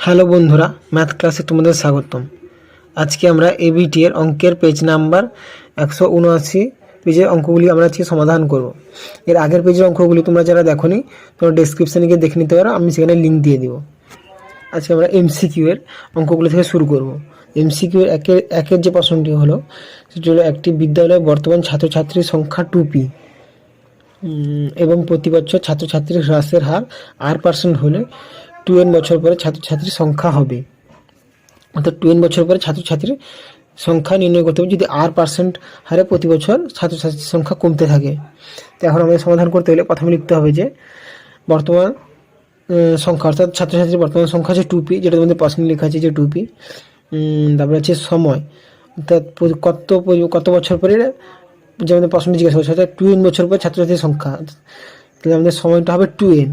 Hello বন্ধুরা, math ক্লাসে তোমাদের স্বাগতম। আজকে আমরা এবিটি এর অঙ্কের পেজ নাম্বার 179 পেজের অঙ্কগুলি আমরা আজকে সমাধান করব। এর আগের পেজের অঙ্কগুলি তোমরা যারা দেখোনি তোমরা ডেসক্রিপশানে গিয়ে দেখে নিতে পারো, আমি সেখানে লিঙ্ক দিয়ে দিব। আজকে আমরা এমসিকিউ এর অঙ্কগুলি থেকে শুরু করব। এমসিকিউ এর একের যে প্রশ্নটি হলো সেটি হলো, একটি বিদ্যালয়ে বর্তমান ছাত্রছাত্রীর সংখ্যা 2p এবং প্রতি বছর ছাত্রছাত্রীর হ্রাসের হার r% হলে 2n বছর পরে ছাত্রছাত্রীর সংখ্যা হবে। অর্থাৎ 2n বছর পরে ছাত্রছাত্রীর সংখ্যা নির্ণয় করতে হবে যদি r% হারে প্রতি বছর ছাত্রছাত্রীর সংখ্যা কমতে থাকে। তো এখন আমাদের সমাধান করতে হলে প্রথমে লিখতে হবে যে বর্তমান সংখ্যা, অর্থাৎ ছাত্রছাত্রীর বর্তমান সংখ্যা আছে 2p, যেটা তোমাদের প্রশ্নে লেখা আছে যে 2p। তারপরে আছে সময়, অর্থাৎ কত বছর পরে, যে আমাদের প্রশ্নটি জিজ্ঞাসা করছে, অর্থাৎ 2n বছর পরে ছাত্রছাত্রীর সংখ্যা, তাহলে আমাদের সময়টা হবে 2n।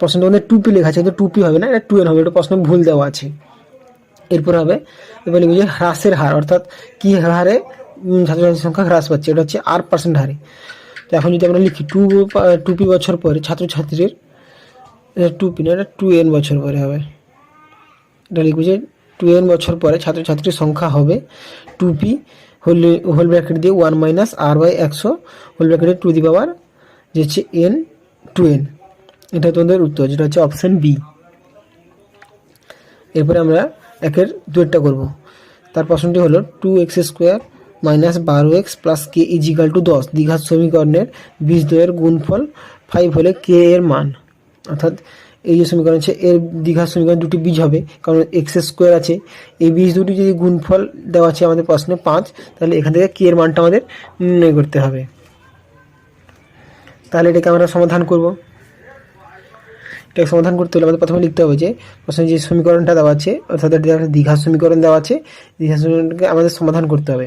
প্রশ্নটা আমাদের 2p লেখা আছে, কিন্তু 2p হবে না, এটা 2n হবে, এটা প্রশ্ন ভুল দেওয়া আছে। এরপর হবে, এবার লিখব যে হ্রাসের হার, অর্থাৎ কী হারে ছাত্রছাত্রীর সংখ্যা হ্রাস পাচ্ছে, এটা হচ্ছে r% হারে। তো এখন যদি আমরা লিখি 2p বছর পরে ছাত্রছাত্রীর, 2p না, এটা 2n বছর পরে হবে। এটা লিখব যে 2n বছর পরে ছাত্রছাত্রীর সংখ্যা হবে 2p হোল ব্র্যাকেট দিয়ে 1 - r/100 হোল ব্র্যাকেটে টু দি পাওয়ার যে হচ্ছে n 2n। এটা তোমাদের উত্তর, যেটা হচ্ছে অপশান বি। এরপরে আমরা একের দুয়েরটা করব। তার প্রশ্নটি হলো 2x² - 12x + k = 10 দ্বিঘাত সমীকরণের বীজদ্বয়ের গুণফল 5 হলে k এর মান। অর্থাৎ এই যে সমীকরণ আছে, এর দ্বিঘাত সমীকরণ দুটি বীজ হবে, কারণ x² আছে, এই বীজ দুটি যদি গুণফল দেওয়া আছে আমাদের প্রশ্নে 5, তাহলে এখান থেকে k এর মানটা আমাদের নির্ণয় করতে হবে। তাহলে এটাকে আমরা সমাধান করব। এটাকে সমাধান করতে হলে আমাদের প্রথমে লিখতে হবে যে প্রশ্নে যে সমীকরণটা দেওয়া আছে, অর্থাৎ দ্বিঘাত সমীকরণ দেওয়া আছে, দ্বিঘাত সমীকরণকে আমাদের সমাধান করতে হবে।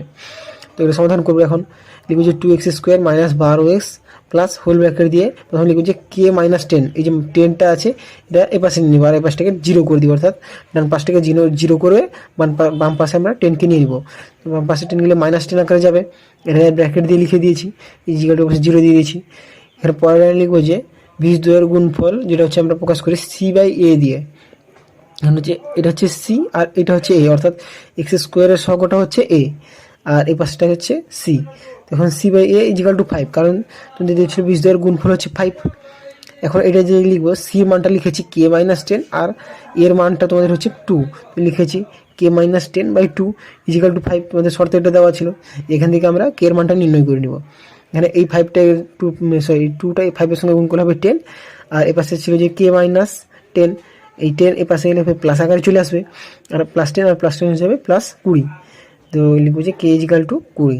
তো এটা সমাধান করবো। এখন লিখব যে 2x² - 12x plus whole bracket দিয়ে প্রথমে লিখব যে k - 10, এই যে 10টা আছে এটা এ পাশে নিয়ে নিব, আর এই পাশটাকে 0 করে দিব, অর্থাৎ ডান পাশটাকে 0 করে বাম পাশে আমরা 10কে নিয়ে নিব। তো বাম পাশে 10 গেলে -10 আকারে যাবে, এটা ব্র্যাকেট দিয়ে লিখে দিয়েছি, এই জায়গাটা পাশে 0 দিয়ে দিয়েছি। এর পরের লাইনে লিখব যে বীজদ্বয়ের গুণফল, যেটা হচ্ছে আমরা প্রকাশ করি c/a দিয়ে। এখন হচ্ছে এটা হচ্ছে c আর এটা হচ্ছে a, অর্থাৎ x² এর সহগটা হচ্ছে a আর এই পাশটা হচ্ছে c। এখন c/a = 5, কারণ তুমি দেখছো বীজদ্বয়ের গুণফল হচ্ছে 5। এখন এটা যে লিখবো, c এর মানটা লিখেছি k - 10 আর এর মানটা তোমাদের হচ্ছে 2, লিখেছি k - 10/2 = 5। তোমাদের শর্তে এটা দেওয়া ছিল, এখান থেকে আমরা k এর মানটা নির্ণয় করে নিব। এখানে এই 2টা 5 এর সঙ্গে গুণ করলে হবে 10, আর এ পাশে ছিল যে k - 10, এই 10 এ পাশে গেলে প্লাস আকারে চলে আসবে, আর +10 আর +10 হিসাবে +20। তো লিখবো যে k = 20,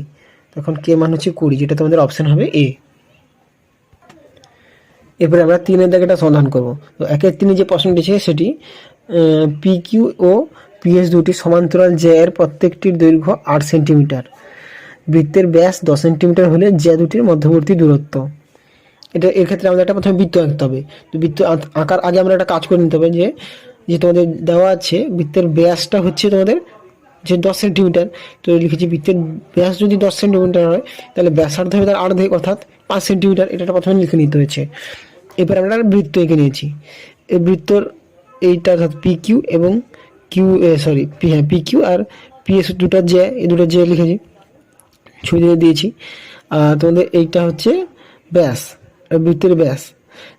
তখন k মান হচ্ছে 20, যেটা তোমাদের অপশান হবে এ। এরপরে আমরা 3-এর দাগেটা সমাধান করব। তো 1-3 যে প্রশ্নটি আছে সেটি PQ ও PS দুটি সমান্তরাল জ্যা এর প্রত্যেকটির দৈর্ঘ্য 8 সেন্টিমিটার, বৃত্তের ব্যাস 10 সেন্টিমিটার হলে জ্যা দুটির মধ্যবর্তী দূরত্ব। এটা এর ক্ষেত্রে আমাদের একটা প্রথমে বৃত্ত আঁকতে হবে। তো বৃত্ত আঁকার আগে আমরা একটা কাজ করে নিতে হবে, যে তোমাদের দেওয়া আছে বৃত্তের ব্যাসটা হচ্ছে তোমাদের যে 10 সেন্টিমিটার। তো লিখেছি বৃত্তের ব্যাস যদি 10 সেন্টিমিটার হয়, তাহলে ব্যাসার্ধ হবে তার অর্ধেক, অর্থাৎ 5 সেন্টিমিটার। এটা প্রথমে লিখে নিতে হয়েছে। এবার আমরা বৃত্ত এঁকে নিয়েছি। এই বৃত্তর এইটা অর্থাৎ PQ এবং PQ আর PS দুটো জ্যা, এই দুটো জ্যা লিখেছি, ছবি দিয়ে দিয়েছি। তোমাদের এইটা হচ্ছে ব্যাস, বৃত্তের ব্যাস।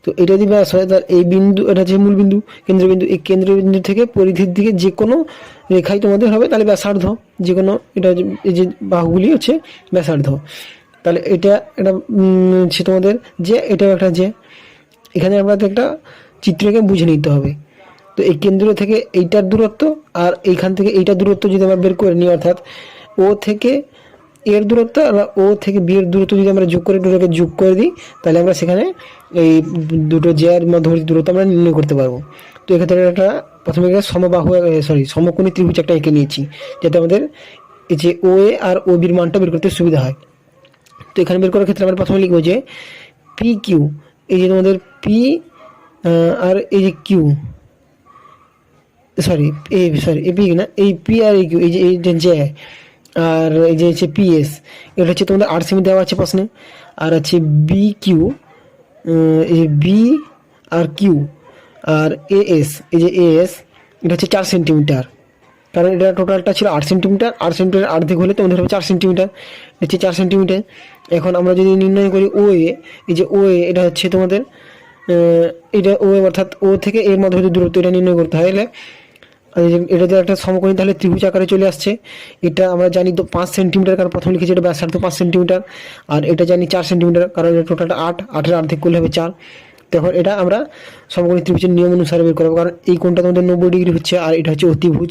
তো এটা যদি ব্যাস হয়, তার এই বিন্দু, এটা হচ্ছে মূল বিন্দু, কেন্দ্রবিন্দু, এই কেন্দ্রবিন্দু থেকে পরিধির দিকে যে কোনো রেখাই তোমাদের হবে তাহলে ব্যাসার্ধ, যে কোনো, এটা এই যে বাহুগুলি হচ্ছে ব্যাসার্ধ। তাহলে এটা হচ্ছে তোমাদের যে এটাও একটা যে, এখানে আমরা একটা চিত্রকে বুঝে নিতে হবে। তো এই কেন্দ্র থেকে এইটার দূরত্ব আর এইখান থেকে এইটার দূরত্ব যদি আমরা বের করে নিই, অর্থাৎ ও থেকে এর দূরত্ব আর ও থেকে বি এর দূরত্ব যদি আমরা যোগ করে দুটোকে যোগ করে দিই, তাহলে আমরা সেখানে এই দুটো জ্যার মধ্যবর্তী দূরত্ব আমরা নির্ণয় করতে পারবো। তো এক্ষেত্রে একটা প্রথমে সমকোণী ত্রিভুজ একটা এঁকে নিয়েছি, যাতে আমাদের এই যে ও এ আর ও বির মানটা বের করতে সুবিধা হয়। তো এখানে বের করার ক্ষেত্রে আমরা প্রথমে লিখবো যে PQ, এই যে তোমাদের পি আর এই যে কিউ, পি না, এই পি আর এই কিউ, এই যে জ্যা, আর এই যে হচ্ছে PS, এটা হচ্ছে তোমাদের 8 সেমি দেওয়া আছে প্রশ্নে। আর আছে BQ, এই যে বি আর কিউ, আর AS, এই যে AS, এটা হচ্ছে 4 সেন্টিমিটার, কারণ এটা টোটালটা ছিল 8 সেন্টিমিটার, 8 সেন্টিমিটার অর্ধেক হলে তোমাদের হবে 4 সেন্টিমিটার, এটা হচ্ছে 4 সেন্টিমিটার। এখন আমরা যদি নির্ণয় করি ও এ, এই যে ও এ এটা হচ্ছে তোমাদের এটা ও অর্থাৎ ও থেকে এর মধ্যে দূরত্ব এটা নির্ণয় করতে হয়। এটা যদি একটা সমকোণী তাহলে ত্রিভুজ আকারে চলে আসছে। এটা আমরা জানি তো 5 সেন্টিমিটার, কারণ প্রথমে লিখেছি এটা ব্যাসার্ধ 5 সেন্টিমিটার, আর এটা জানি 4 সেন্টিমিটার, কারণ এটা টোটালটা 8, 8-এর অর্ধেক করলে হবে 4। তখন এটা আমরা সমকোণী ত্রিভুজের নিয়ম অনুসারে বের করবো, কারণ এই কোণটা তোমাদের 90 ডিগ্রি হচ্ছে, আর এটা হচ্ছে অতিভুজ,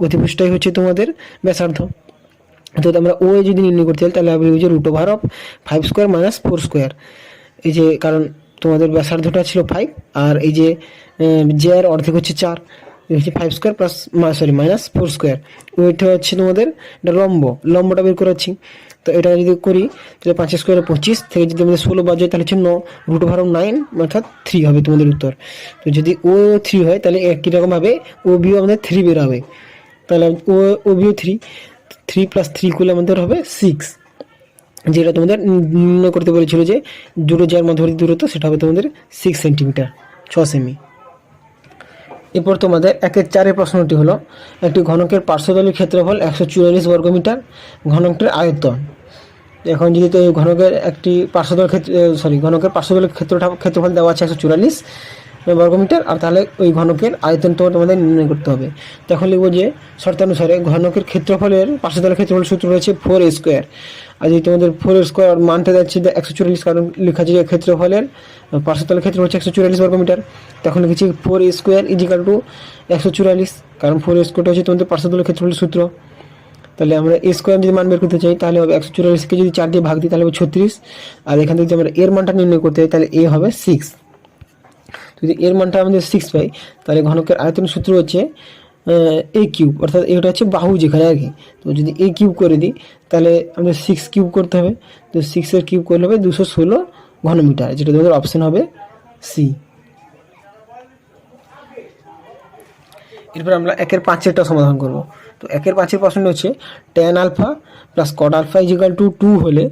অতিভুজটাই হচ্ছে তোমাদের ব্যাসার্ধ। তো আমরা ও এ যদি নির্ণয় করতে চাই তাহলে হবে √5 স্কোয়ার মাইনাস 4 স্কোয়ার। এই যে কারণ তোমাদের ব্যাসার্ধটা ছিল 5, আর এই যে জে এর অর্ধেক হচ্ছে 4, হচ্ছে 5 স্কোয়ার প্লাস মাইনাস 4 স্কোয়ার। ওইটা হচ্ছে তোমাদের এটা লম্বটা বের করাচ্ছি। তো এটা যদি করি তাহলে 5 স্কোয়ারে 25 থেকে যদি আমাদের 16 বাদ যায় তাহলে হচ্ছে √9 অর্থাৎ 3 হবে তোমাদের উত্তর। তো যদি ও 3 হয় তাহলে একই রকমভাবে ও বিও আমাদের 3 বের হবে। তাহলে ও বিও 3 প্লাস 3 করলে আমাদের হবে 6, যেটা তোমাদের নির্ণয় করতে বলেছিল যে দুটো জায়গার মধ্যবর্তী দূরত্ব, সেটা হবে তোমাদের 6 সেন্টিমিটার, 6 সেমি। এরপর তোমাদের 1-4 প্রশ্নটি হলো একটি ঘনকের পার্শ্বতলের ক্ষেত্রফল 144 বর্গমিটার, ঘনকটির আয়তন। এখন যদি তো ঘনকের পার্শ্বতলের ক্ষেত্রফল দেওয়া আছে 144 বর্গমিটার, আর তাহলে ওই ঘনকের আয়তন তোমাদের নির্ণয় করতে হবে। তখন লিখবো যে শর্তানুসারে ঘনকের ক্ষেত্রফলের পার্শ্বতলের ক্ষেত্রফল সূত্র রয়েছে 4a স্কোয়ার। আর যদি তোমাদের 4a স্কোয়ার মানতে যাচ্ছে 144, কারণ লেখা আছে যে ক্ষেত্রফলের পার্শ্বতলের ক্ষেত্র হচ্ছে 144 বর্গমিটার, তখন লিখেছি 4a স্কোয়ার ইজিক্যাল টু 144, কারণ 4a স্কোয়ারটা হচ্ছে তোমাদের পার্শ্বতলের ক্ষেত্রফলের সূত্র। তাহলে আমরা এ স্কোয়ার যদি মান বের করতে চাই তাহলে হবে 144কে যদি 4 দিয়ে ভাগ দিই তাহলে হবে 36, আর এখান থেকে যদি আমরা এর মানটা নির্ণয় করতে চাই তাহলে এ হবে 6। যদি এর মানটা আমাদের 6 পাই তাহলে ঘনকের আয়তনের সূত্র হচ্ছে এ কিউব, অর্থাৎ এটা হচ্ছে বাহু যেখানে আর কি। তো যদি এ কিউব করে দিই তাহলে আমাদের 6 কিউব করতে হবে, তো 6-এর কিউব করলে হবে 216 ঘনমিটার, যেটা তোমাদের অপশন হবে সি। এরপর আমরা 1-5 সমাধান করব। তো 1-5 প্রশ্ন হচ্ছে tan alpha plus cot alpha equal to 2 হলে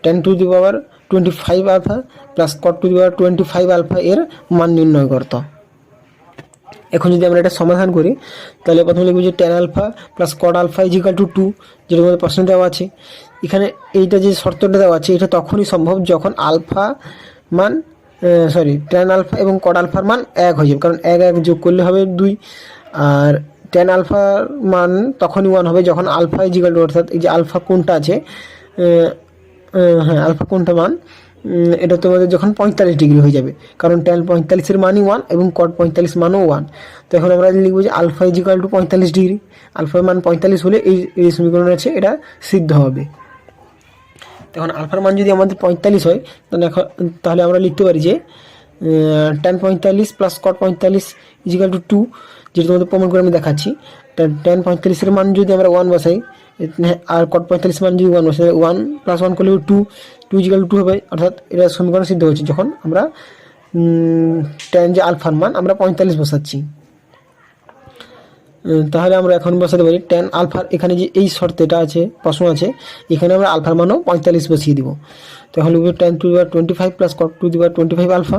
tan to the power 25 alpha plus cot to the power 25 alpha এর মান নির্ণয় করত। এখন যদি আমরা এটা সমাধান করি তাহলে প্রথমে লিখব যে tan alpha plus cot alpha equal to 2, যেটা আমাদের প্রশ্ন দেওয়া আছে। এখানে এইটা যে শর্তটা দেওয়া আছে এটা তখনই সম্ভব যখন আলফা মান tan আলফা এবং cot আলফার মান 1 হয়ে যাবে, কারণ 1 যোগ করলে হবে 2, আর tan আলফার মান তখনই 1 হবে যখন আলফা ইজিক্যাল টু, অর্থাৎ এই যে আলফা কোণটা আছে, আলফা কোণটা মান এটা তোমাদের যখন 45 ডিগ্রি হয়ে যাবে, কারণ tan 45-এর মানই 1 এবং cot 45 মানও 1। তো এখন আমরা লিখবো যে আলফা ইজিক্যাল টু 45 ডিগ্রি, আলফার মান 45 হলে এই সমীকরণ আছে এটা সিদ্ধ হবে। তখন আলফার মান যদি আমাদের 45 হয় তাহলে আমরা লিখতে পারি যে tan 45 plus cot 45 equal to 2, যেটা তোমাদের প্রমাণ করে আমি দেখাচ্ছি। tan 45-এর মান যদি আমরা 1 বসাই আর cot 45 মান যদি 1 বসাই, 1 প্লাস 1 করলে 2 ইজিক্যাল টু 2 হবে, অর্থাৎ এটা সমীকরণ সিদ্ধ হচ্ছে যখন আমরা tan যে আলফার মান আমরা 45 বসাচ্ছি। তাহলে আমরা এখন বসাতে পারি tan আলফার, এখানে যে এই শর্তেটা আছে প্রশ্ন আছে এখানে আমরা আলফার মানও 45 বসিয়ে দিব। তো এখন লিখব tan to the power 25 plus cot to the power 25 alpha.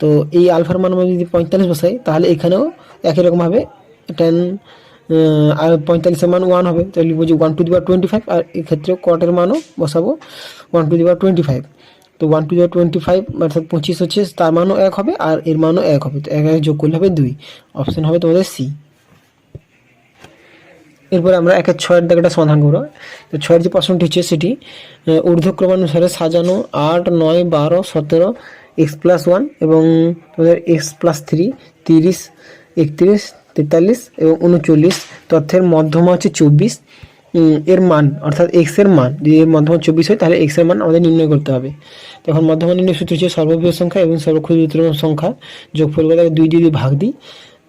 তো এই আলফার মান আমরা যদি 45 বসাই তাহলে এখানেও একই রকমভাবে tan 45-এর মান 1 হবে, তাহলে লিখব যে 1 টু দি পাওয়ার 25, আর এক্ষেত্রে cot-এর মানও বসাবো 1 টু দি পাওয়ার 25। তো 1 টু দি পাওয়ার 25 অর্থাৎ 25 হচ্ছে, তার মানও 1 হবে আর এর মানও 1 হবে, তো 1 যোগ করলে হবে 2, অপশন হবে তোমাদের সি। এরপরে আমরা 1-6 দাগটা সমাধান করব। তো 6-এর যে প্রশ্নটি হচ্ছে সেটি ঊর্ধ্বক্রমানুসারে সাজানো 8, 9, 12, 17 x+1 এবং তোমাদের x+3, 30, 31, 43 এবং 39 তথ্যের মধ্যমা হচ্ছে 24, এর মান অর্থাৎ x এর মান যদি এর মধ্যমা 24 হয় তাহলে x এর মান আমাদের নির্ণয় করতে হবে। তখন মধ্যমা নির্ণয় সূত্র হচ্ছে সর্ববৃহৎ সংখ্যা এবং সর্বক্ষুদ্রতম সংখ্যা যোগফল করে 2 দিয়ে ভাগ দিই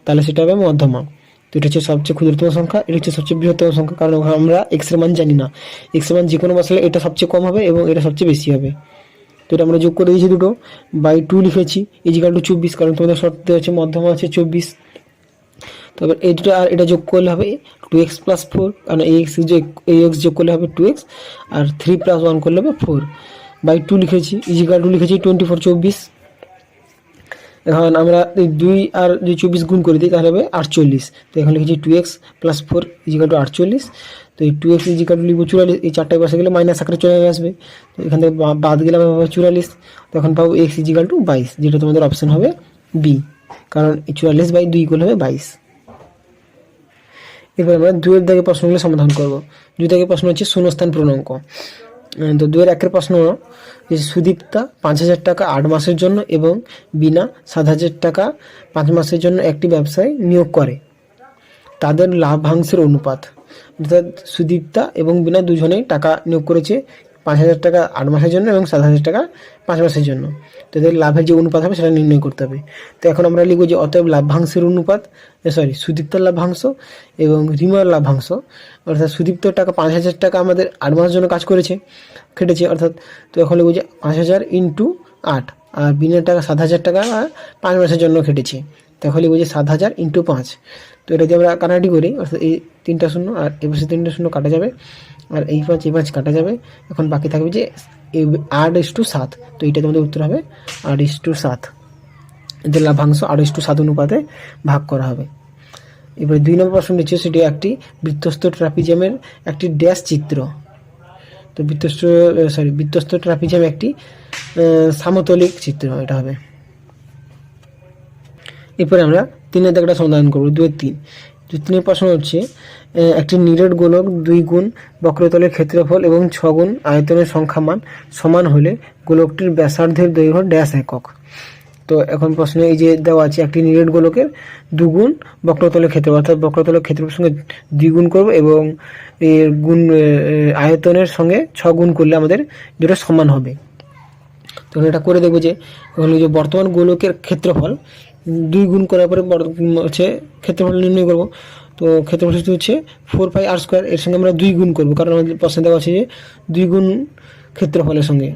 তাহলে সেটা হবে মধ্যমা। তো এটা হচ্ছে সবচেয়ে ক্ষুদ্রতম সংখ্যা, এটা হচ্ছে সবচেয়ে বৃহত্তম সংখ্যা, কারণ আমরা এক্স এর মান জানি না। এক্স এর মান যে কোনো বসালে এটা সবচেয়ে কম হবে এবং এটা সবচেয়ে বেশি হবে। তো এটা আমরা যোগ করে দিয়েছি দুটো, বাই 2 লিখেছি ইজিক্যাল টু 24, কারণ তোমাদের শর্তে হচ্ছে মধ্যমা আছে 24। তবে এই দুটো আর এটা যোগ করলে হবে 2x + 4, কারণ এই এক্স যোগ করলে হবে 2x, আর 3 + 1 করলে হবে 4, বাই 2 লিখেছি ইজিক্যাল টু লিখেছি 24, 24। এখন আমরা এই 2 আর 24 গুণ করে দিই তাহলে হবে 48। তো এখন লিখেছি 2x + 4 = 48। তো এই 2x = লিখব 44, এই 4টায় পাশে গেলে মাইনাস আকারে চলে আসবে। তো এখান থেকে বাদ গেলে আমরা পাবো 44। তখন পাবো x = 22, যেটা তোমাদের অপশন হবে বি, কারণ 44/2 = হবে 22। এবার আমরা 2 এর দাগের প্রশ্নগুলো সমাধান করব। 2 দাগের প্রশ্ন হচ্ছে শূন্যস্থান পূর্ণাঙ্ক। তো 2 এর 1 প্রশ্ন যে সুদীপ্তা 5,000 টাকা 8 মাসের জন্য এবং বিনা 7,000 টাকা 5 মাসের জন্য একটি ব্যবসায় নিয়োগ করে, তাদের লাভাংশের অনুপাত। অর্থাৎ সুদীপ্তা এবং বিনা দুজনেই টাকা নিয়োগ করেছে 5,000 টাকা 8 মাসের জন্য এবং 7,000 টাকা 5 মাসের জন্য। তো এদের লাভের যে অনুপাত হবে সেটা নির্ণয় করতে হবে। তো এখন আমরা লিখব যে অতএব লাভ্যাংশের অনুপাত, সুদীপ্তার লাভ্যাংশ এবং রিমার লাভ্যাংশ। অর্থাৎ সুদীপ্তর টাকা 5,000 টাকা আমাদের 8 মাসের জন্য কাজ খেটেছে, অর্থাৎ তো এখন লিখব যে 5,000 × 8, আর বিনার টাকা 7,000 টাকা 5 মাসের জন্য খেটেছে। তখন লিখব যে 7,000 × 5। তো এটা যদি আমরা কাটাকাটি করি, অর্থাৎ এই 3টা শূন্য আর এই পাশে 3টা শূন্য কাটা যাবে, আর এই 5 কাটা যাবে। এখন বাকি থাকবে যে 8:7। তো এইটা তোমাদের উত্তর হবে 8:7। এদের লাভাংশ 8:7 অনুপাতে ভাগ করা হবে। এবারে 2 নম্বর প্রশ্ন নিচ্ছে, সেটি একটি বৃত্তস্থ ট্রাপিজিয়ামের একটি ড্যাশ চিত্র। তো বৃত্তস্থ ট্রাপিজিয়াম একটি সমতলিক চিত্র এটা হবে। এরপরে আমরা 3 দাগটা সমাধান করবো। 2 এর 3। 3 প্রশ্ন হচ্ছে একটি নিরেট গোলক 2 গুণ বক্রতলের ক্ষেত্রফল এবং 6 গুণ আয়তনের সংখ্যা মান সমান হলে গোলকটির ব্যাসার্ধের দৈর্ঘ্য ড্যাশ একক। তো এখন প্রশ্নে এই যে দেওয়া আছে একটি নিরেট গোলকের 2 গুণ বক্রতলের ক্ষেত্রফল, অর্থাৎ বক্রতলের ক্ষেত্রফলের সঙ্গে 2 গুণ করবো এবং এর গুণ আয়তনের সঙ্গে 6 গুণ করলে আমাদের দুটো সমান হবে। তখন এটা করে দেখবো যে বর্তমান গোলকের ক্ষেত্রফল 2 গুণ করার পরে হচ্ছে ক্ষেত্রফল নির্ণয় করব। তো ক্ষেত্রফল হচ্ছে 4πr², এর সঙ্গে আমরা 2 গুণ করবো, কারণ আমাদের প্রশ্নে দেওয়া আছে যে 2 গুণ ক্ষেত্রফলের সঙ্গে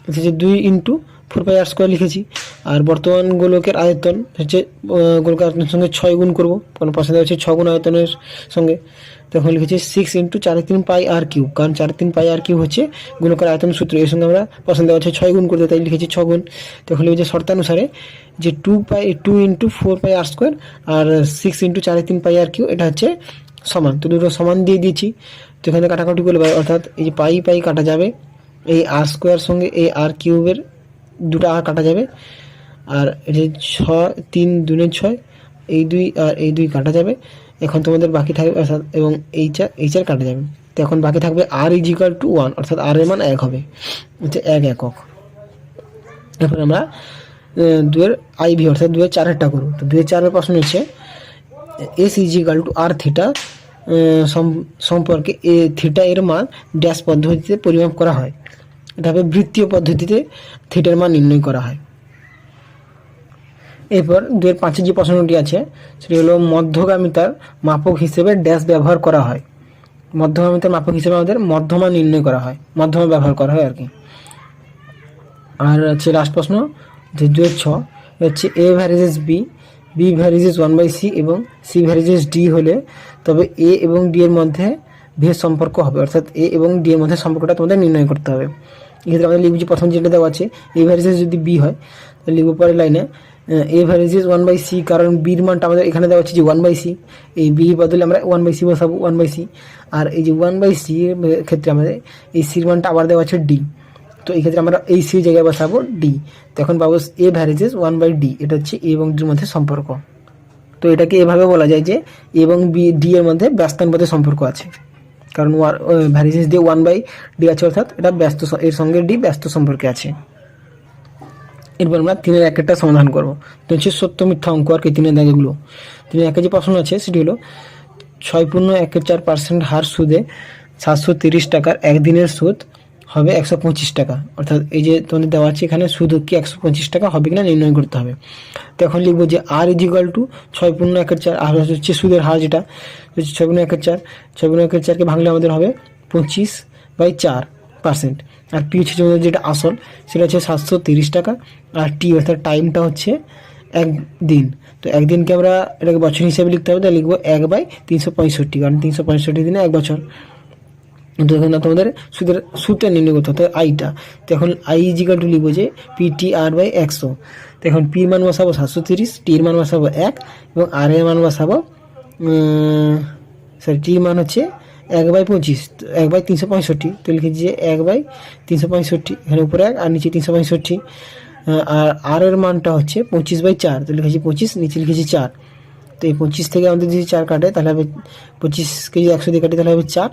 হচ্ছে 2 × 4πr² লিখেছি। আর বর্তমান গোলকের আয়তন হচ্ছে গোলকের আয়তনের সঙ্গে 6 গুণ করবো, কারণ প্রশ্নে দেওয়া হচ্ছে 6 গুণ আয়তনের সঙ্গে। তখন লিখেছি 6 × 4√3πr³, কারণ 4√3πr³ হচ্ছে গোলকের আয়তন সূত্র। এর সঙ্গে আমরা প্রশ্নে দেওয়া হচ্ছে 6 গুণ করতে, তাই লিখেছি 6 গুণ। তখন লিখেছি শর্তানুসারে যে 2 × 4πr² আর 6 × 4√3πr³ এটা হচ্ছে সমান। তো দুটো সমান দিয়ে দিয়েছি। তো এখানে কাটাকাটি করলে অর্থাৎ এই যে পাই কাটা যাবে, এই r² সঙ্গে এই r³ দুটো আর কাটা যাবে, আর এই যে 3 2 6, এই 2 আর এই 2 কাটা যাবে। এখন তোমাদের বাকি থাকবে অর্থাৎ এবং এই 4 কাটা যাবে। তো এখন বাকি থাকবে r = 1, অর্থাৎ r এর মান 1 হবে, হচ্ছে 1 একক। এরপর আমরা 2 এর IV অর্থাৎ 2 এর 4-এরটা করব। তো 2 এর 4-এর প্রশ্ন হচ্ছে s = r থিটা সম্পর্কে থিটা এর মান ড্যাশ পদ্ধতিতে পরিমাপ করা হয়। এটা হবে বৃত্তীয় পদ্ধতিতে থিটার মান নির্ণয় করা হয়। এরপর 2 এর 5 যে প্রশ্নটি আছে সেটি হলো মধ্যগামিতার মাপক হিসেবে ড্যাশ ব্যবহার করা হয়। মধ্যগামিতার মাপক হিসেবে আমাদের মধ্যমা নির্ণয় করা হয়, মধ্যমা ব্যবহার করা হয় আর কি। আর হচ্ছে লাস্ট প্রশ্ন যে 2 এর 6 হচ্ছে a varies as b varies as 1/c এবং c ভ্যারিজেস d হলে তবে a এবং d এর মধ্যে ভেদ সম্পর্ক হবে, অর্থাৎ a এবং d এর মধ্যে সম্পর্কটা তোমাদের নির্ণয় করতে হবে। এক্ষেত্রে আমাদের লিখব যে প্রথম যেটা দেওয়া আছে a ভ্যারিজেস যদি b হয় তাহলে লিখব পরের লাইনে a ভ্যারিজেস 1/c, কারণ b এর মানটা আমাদের এখানে দেওয়া আছে যে 1/c, এই b বদলে আমরা 1/c বসাবো 1/c। আর এই যে 1/c এর ক্ষেত্রে আমাদের এই c এর মানটা আবার দেওয়া আছে d, তো এই ক্ষেত্রে আমরা এই c জায়গায় বসাবো d। তো এখন পাবো a ভ্যারিজেস 1/d, এটা হচ্ছে a এবং d এর মধ্যে সম্পর্ক। তো এটাকে এভাবে বলা যায় যে a এবং d এর মধ্যে ব্যস্তানুপাতের সম্পর্ক আছে, কারণ ভ্যারিজেস দিয়ে 1/d আছে, অর্থাৎ এটা ব্যস্ত, এর সঙ্গে d ব্যস্ত সম্পর্কে আছে। এরপর আমরা 3 এর 1-এরটা সমাধান করবো। তো হচ্ছে সত্য মিথ্যা অঙ্ক আর কি 3 এর দাগেগুলো। 3 এর 1-এর যে প্রশ্ন আছে সেটি হলো 6.14% হার সুদে 730 টাকার একদিনের সুদ হবে 125 টাকা, অর্থাৎ এই যে তোমাদের দেওয়া আছে এখানে সুদ কি 125 টাকা হবে কিনা নির্ণয় করতে হবে। তো এখন লিখবো যে r = 6.14, আর হচ্ছে সুদের হার যেটা হচ্ছে 6.14, 6.14কে ভাঙলে আমাদের হবে 25/4%। আর পি হচ্ছে যেটা আসল সেটা হচ্ছে 730 টাকা, আর টি অর্থাৎ টাইমটা হচ্ছে 1 দিন। তো একদিনকে আমরা এটাকে বছর হিসেবে লিখতে হবে, তাই লিখবো 1/365, কারণ 365 দিনে 1 বছর। তো এখন তোমাদের সুদটা নির্ণয় করতে হবে আইটা। তো এখন আই ইজিক্যাল টু লিখবো যে PTR/100। তো এখন পির মান বসাবো 730, টির মান বসাবো 1 এবং আর এর মান বসাবো টির মান হচ্ছে 1/25, 1/365। তো লিখেছি যে 1/365, এখানে উপরে 1 আর নিচে 365। আর এর মানটা হচ্ছে 25/4, তো লিখেছি 25, নিচে লিখেছি 4। তো এই 25 থেকে আমাদের যদি 4 কাটে তাহলে হবে 25কে যদি 100 দিয়ে কাটে তাহলে হবে 4।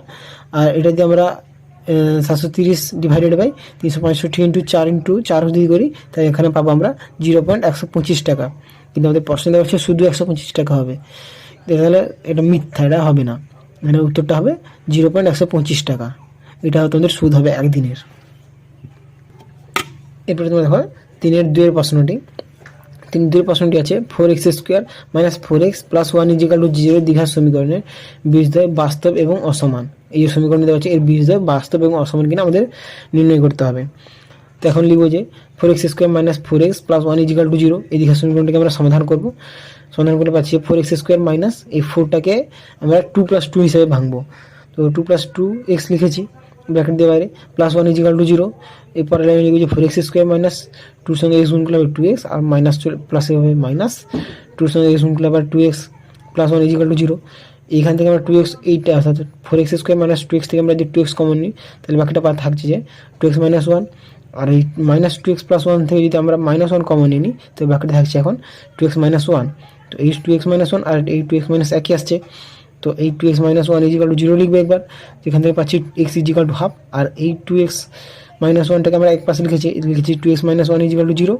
আর এটা দিয়ে আমরা 730 ডিভাইডেড বাই 365 ইন্টু 4 ইন্টু 4 যদি করি তাহলে এখানে পাবো আমরা 0.125 টাকা। কিন্তু আমাদের প্রশ্ন দেওয়া হচ্ছে শুধু 125 টাকা হবে, তাহলে এটা মিথ্যা, এটা হবে না। মানে উত্তরটা হবে 0.125 টাকা। এটা তোমাদের সুদ হবে একদিনের। এরপরে তোমরা দেখো 3-2 প্রশ্নটি। 3-2 প্রশ্নটি আছে 4x² - 4x + 1 = 0 দ্বিঘাত সমীকরণের বীজদ্বয় বাস্তব এবং অসমান। এই যে সমীকরণ দেওয়া আছে এর বীজদ্বয় বাস্তব এবং অসমান কিনা আমাদের নির্ণয় করতে হবে। তো এখন লিখবো যে 4x² - 4x + 1 = 0 এই দ্বিঘাত সমীকরণটিকে আমরা সমাধান করব। সমাধান করে পাচ্ছি 4x² মাইনাস এই 4টাকে আমরা 2 + 2 হিসেবে ভাঙবো। তো 2 + 2x লিখেছি ব্র্যাকেট দিয়ে বাইরে, +1 = 0। এরপরে লাইনে লিখবো যে 4x² - 2 সঙ্গে x গুণ করলে হবে 2x আর মাইনাস প্লাসে হবে মাইনাস 2 সঙ্গে x গুণ করলে আবার 2x +1 = 0। এইখান থেকে আমরা 2x এইটা অর্থাৎ 4x² - 2x থেকে আমরা যদি 2x কমন নিই তাহলে বাকিটা থাকছে যে 2x - 1। আর এই -2x + 1 থেকে যদি আমরা -1 কমন নিই তো বাকিটা থাকছে এখন 2x - 1। তো এই 2x - 1 আর এই 2x - একই আসছে, তো এই 2x - 1 = 0 লিখবে একবার। যেখান থেকে পাচ্ছি x = হাফ, আর এই 2x - 1টাকে আমরা এক পাশে লিখেছি 2x - 1 = 0।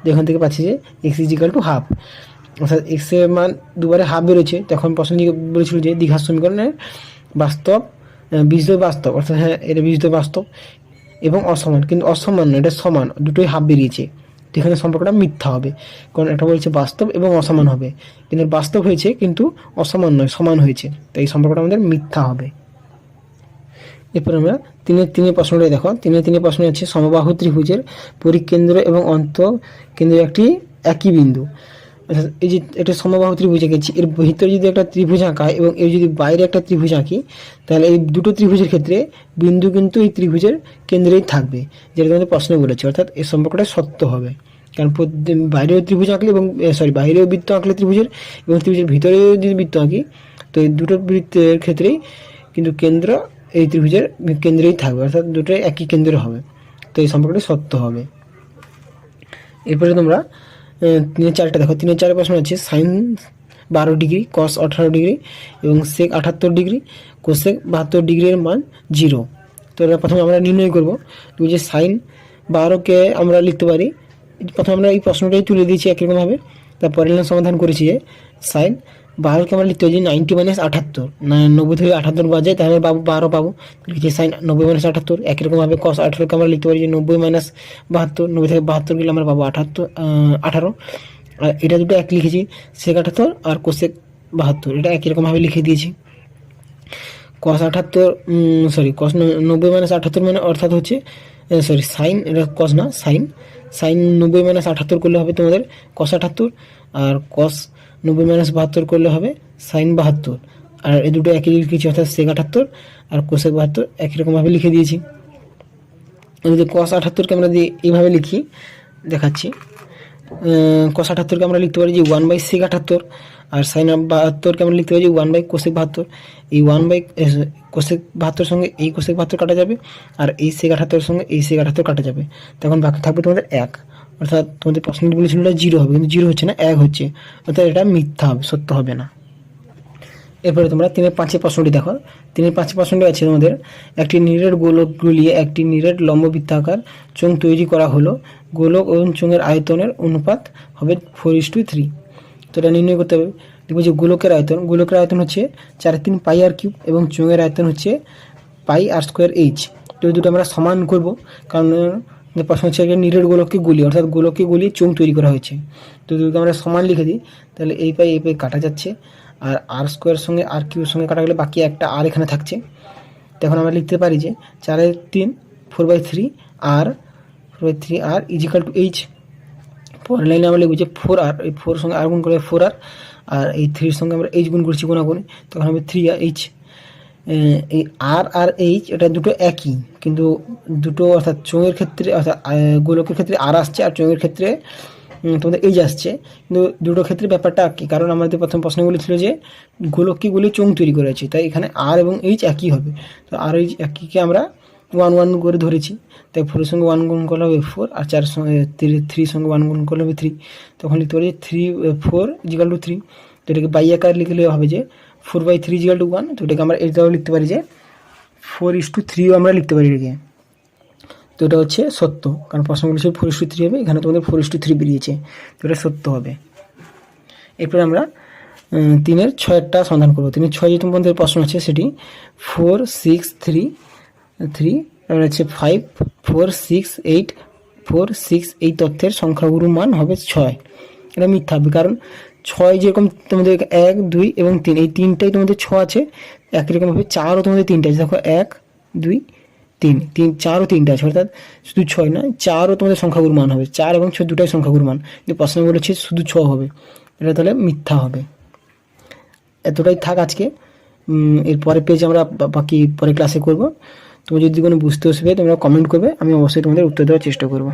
যেখান থেকে পাচ্ছি যে x = হাফ, অর্থাৎ x এর মান দুবারে হাফ বেরোচ্ছে। তখন প্রশ্ন বলেছিল যে দ্বিঘাত সমীকরণের বাস্তব বীজদ্বয় বাস্তব, অর্থাৎ হ্যাঁ এটা বীজদ্বয় বাস্তব এবং অসমান, কিন্তু অসমান নয়, এটা সমান, দুটোই হাফ বেরিয়েছে। তো এখানে সম্পর্কটা মিথ্যা হবে, কারণ এটা বলছে বাস্তব এবং অসমান হবে, কিন্তু বাস্তব হয়েছে কিন্তু অসমান নয়, সমান হয়েছে, তো এই সম্পর্কটা আমাদের মিথ্যা হবে। এরপর আমরা 3-3 প্রশ্নটাই দেখো। 3-3 প্রশ্ন আছে সমবাহু ত্রিভুজের পরিকেন্দ্র এবং অন্তঃকেন্দ্রে একটি একই বিন্দু। অর্থাৎ এই যে একটা সমবাহু ত্রিভুজ এঁকেছি, এর ভিতরে যদি একটা ত্রিভুজ আঁকা হয় এবং এর যদি বাইরে একটা ত্রিভুজ আঁকি তাহলে এই দুটো ত্রিভুজের ক্ষেত্রে বিন্দু কিন্তু এই ত্রিভুজের কেন্দ্রেই থাকবে, যেটা তোমাদের প্রশ্ন বলেছে। অর্থাৎ এই সম্পর্কটা সত্য হবে, কারণ বাইরেও ত্রিভুজ আঁকলে এবং বাইরেও বৃত্ত আঁকলে ত্রিভুজের এবং ত্রিভুজের ভিতরেও যদি বৃত্ত আঁকি তো এই দুটো বৃত্তের ক্ষেত্রেই কিন্তু কেন্দ্র এই ত্রিভুজের কেন্দ্রেই থাকবে, অর্থাৎ দুটোই একই কেন্দ্রে হবে, তো এই সম্পর্কটা সত্য হবে। এরপরে তোমরা 3-4টা দেখো। 3-4 প্রশ্ন আছে sin 12 ডিগ্রি, cos 18 ডিগ্রি এবং sec 78 ডিগ্রি, cosec 72 ডিগ্রির মান 0। তো এটা প্রথমে আমরা নির্ণয় করবো যে sin 12কে আমরা লিখতে পারি, প্রথমে আমরা এই প্রশ্নটাই তুলে দিয়েছি একইরকমভাবে, তারপরে সমাধান করেছি যে sin 12কে আমরা লিখতে পারি 90 - 78, 90 থেকে 78 বাদ যায় তাহলে 12 পাবো, লিখেছি sin 90 - 78। একইরকমভাবে cos 18কে আমরা লিখতে পারি যে 90 - 72, 90 থেকে 72 গেলে আমরা পাবো 18। আর এটা দুটো এক লিখেছি sec 78 আর cosec 72, এটা একইরকমভাবে লিখে দিয়েছি। cos 78 cos 90 - 78 মানে অর্থাৎ হচ্ছে সাইন, এটা cos না সাইন, সাইন 90 - 78 করলে হবে তোমাদের cos 78, আর cos 90 - 72 করলে হবে সাইন 72। আর এই দুটো একই লিখেছি, অর্থাৎ sec 78 আর cosec 72 একই রকমভাবে লিখে দিয়েছি। যদি cos 78কে আমরা যদি এইভাবে লিখি দেখাচ্ছি, cos 78কে আমরা লিখতে পারি যে 1/sec 78, আর sin 72কে আমরা লিখতে পারি যে 1/cosec 72। এই 1/cosec 72 সঙ্গে এই cosec 72 কাটা যাবে, আর এই sec 78 সঙ্গে এই sec 78 কাটা যাবে, তখন বাকি থাকবে তোমাদের 1। অর্থাৎ তোমাদের প্রশ্নটি বলেছিল এটা 0 হবে, কিন্তু 0 হচ্ছে না, 1 হচ্ছে, অর্থাৎ এটা মিথ্যা হবে, সত্য হবে না। এরপরে তোমরা 3-5 প্রশ্নটি দেখো। 3-5 প্রশ্নটি আছে তোমাদের একটি নিরেট গোলক গুলিয়ে একটি নিরেট লম্ববৃত্তাকার চোঙ তৈরি করা হলো, গোলক এবং চোঙের আয়তনের অনুপাত হবে 4:3। তো এটা নির্ণয় করতে হবে। দেখবো যে গোলকের আয়তন হচ্ছে 4/3 πr³ এবং চোঙের আয়তন হচ্ছে πr²h। তো এই দুটো আমরা সমান করব, কারণ প্রশ্ন হচ্ছে নিরেট গোলককে গুলিয়ে, অর্থাৎ গোলককে গুলিয়ে চোঙ তৈরি করা হয়েছে। তো দুটোকে আমরা সমান লিখে দিই, তাহলে এই পাই কাটা যাচ্ছে, আর r² সঙ্গে r³ সঙ্গে কাটা গেলে বাকি একটা r এখানে থাকছে। তখন আমরা লিখতে পারি যে 4/3 4/3 r = h। পরের লাইনে আমরা লিখব যে 4r, এই 4 সঙ্গে r গুণ করে 4r, আর এই 3 সঙ্গে আমরা h গুণ করছি গুণাগুণে, তখন হবে 3h। এই আর আর এইচ এটা দুটো একই, কিন্তু দুটো অর্থাৎ চোঙের ক্ষেত্রে অর্থাৎ গোলকের ক্ষেত্রে আর আসছে আর চোঙের ক্ষেত্রে তোমাদের এইচ আসছে, কিন্তু দুটো ক্ষেত্রে ব্যাপারটা একই, কারণ আমাদের প্রথম প্রশ্নগুলি ছিল যে গোলককে গলে চোঙ তৈরি করেছে, তাই এখানে আর এবং এইচ একই হবে। তো আর এইচ একইকে আমরা 1 1 করে ধরেছি, তাই 4 এর সঙ্গে 1 গুণ করলে হবে 4, আর 4 সঙ্গে 3 সঙ্গে 1 গুণ করলে হবে 3। তখন লিখতে পারি যে 4 = 3। তো এটাকে বাই আকার লিখলে হবে যে 4/3 = 1। তো এটাকে আমরা এটাও লিখতে পারি যে 4:3ও আমরা লিখতে পারি এটাকে। তো এটা হচ্ছে সত্য, কারণ প্রশ্নগুলো ছিল 4:3 হবে, এখানে তোমাদের 4:3 বেরিয়েছে, তো এটা সত্য হবে। এরপরে আমরা 3-এর 6-টা সন্ধান করবো। 3-এর 6 যে তোমাদের প্রশ্ন আছে সেটি 4 6 3 3 তারপরে হচ্ছে 5 4 6 8 4 6 এই তথ্যের সংখ্যাগুরু মান হবে 6। এটা মিথ্যা হবে, কারণ 6 যেরকম তোমাদের 1 2 এবং 3 এই তিনটাই তোমাদের 6 আছে, একই রকমভাবে 4ও তোমাদের 3টা আছে। দেখো 1 2 3 4ও 3টা আছে, অর্থাৎ শুধু 6 না, 4ও তোমাদের সংখ্যাগুরু মান হবে। 4 এবং 6 দুটাই সংখ্যাগুরু মান, কিন্তু প্রশ্ন বলেছে শুধু 6 হবে, এটা তাহলে মিথ্যা হবে। এতটাই থাক আজকে। এর পরের পেজ আমরা বাকি পরে ক্লাসে করব। তুমি যদি কোনো বুঝতে অসুবিধা তোমরা কমেন্ট করবে, আমি অবশ্যই তোমাদের উত্তর দেওয়ার চেষ্টা করব।